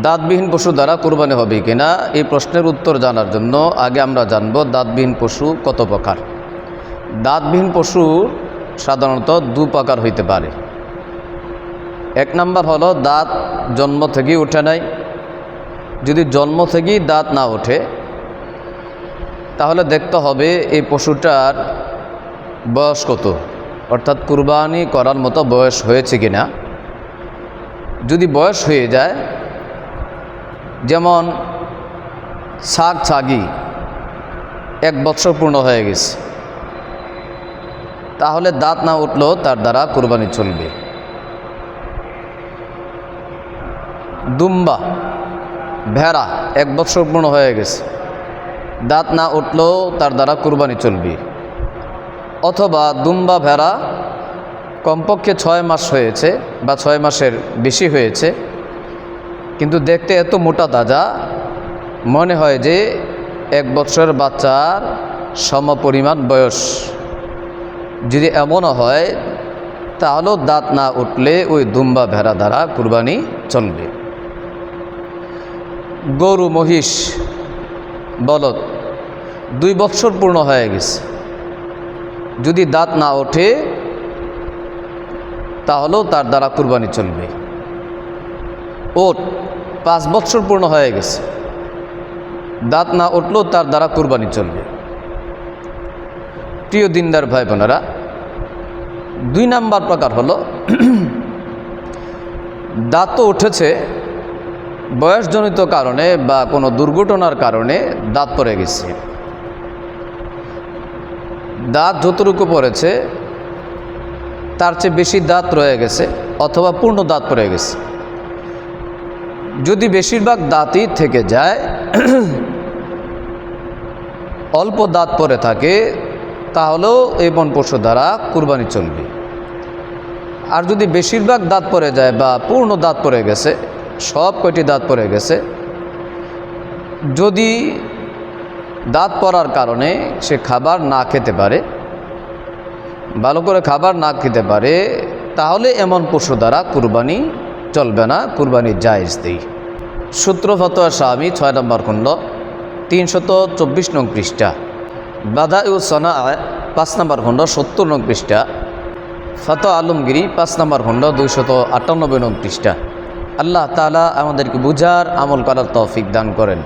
দাঁতবিহীন পশু দ্বারা কুরবানি হবে কিনা এই প্রশ্নের উত্তর জানার জন্য আগে আমরা জানব দাঁতবিহীন পশু কত প্রকার। দাঁতবিহীন পশু সাধারণত দু প্রকার হইতে পারে। এক নাম্বার হলো দাঁত জন্ম থেকেই ওঠে নাই। যদি জন্ম থেকেই দাঁত না ওঠে তাহলে দেখতে হবে এই পশুটার বয়স কত, অর্থাৎ কুরবানি করার মতো বয়স হয়েছে কিনা। যদি বয়স হয়ে যায়, যেমন ছাগি 1 বছর পূর্ণ হয়ে গেছে, তাহলে দাঁত না উঠলেও তার দ্বারা কুরবানি চলবে। দুম্বা ভেড়া 1 বছর পূর্ণ হয়ে গেছে, দাঁত না উঠলেও তার দ্বারা কুরবানি চলবে। অথবা দুম্বা ভেড়া কমপক্ষে 6 মাস হয়েছে বা 6 মাসের বেশি হয়েছে, কিন্তু দেখতে এত মোটা তাজা মনে হয় যে 1 বছরের বাচ্চার সমপরিমাণ বয়স। যদি এমনও হয় তাহলেও দাঁত না উঠলে ওই দুম্বা ভেড়া দ্বারা কুরবানি চলবে। গরু মহিষ বলদ 2 বছর পূর্ণ হয়ে গেছে, যদি দাঁত না ওঠে তাহলেও তার দ্বারা কুরবানি চলবে। ওট 5 বছর পূর্ণ হয়ে গেছে, দাঁত না উঠলেও তার দ্বারা কুরবানি চলবে। প্রিয় দিনদার ভাই বোনেরা, 2 নাম্বার প্রকার হলো দাঁত তো উঠেছে, বয়সজনিত কারণে বা কোনো দুর্ঘটনার কারণে দাঁত পড়ে গেছে। দাঁত যতটুকু পড়েছে তার চেয়ে বেশি দাঁত রয়ে গেছে অথবা পূর্ণ দাঁত পড়ে গেছে। যদি বেশিরভাগ দাঁতই থেকে যায়, অল্প দাঁত পড়ে থাকে, তাহলেও এই বন পশু দ্বারা কুরবানি চলবে। আর যদি বেশিরভাগ দাঁত পড়ে যায় বা পূর্ণ দাঁত পড়ে গেছে, সব কয়টি দাঁত পড়ে গেছে, যদি দাঁত পড়ার কারণে সে খাবার না খেতে পারে, ভালো করে খাবার না খেতে পারে, তাহলে এমন পশু দ্বারা কুরবানি চলবে না, কুরবানি জায়েজ নেই। সূত্র ফতোয়া শামী 6 নম্বর খণ্ড 324 নং পৃষ্ঠা, বাদাউস সানাআ 5 নম্বর খণ্ড 70 নং পৃষ্ঠা, ফতোয়া আলমগীরি 5 নম্বর খণ্ড 298 নং পৃষ্ঠা। আল্লাহ তাআলা আমাদেরকে বুঝার আমল করার তৌফিক দান করেন।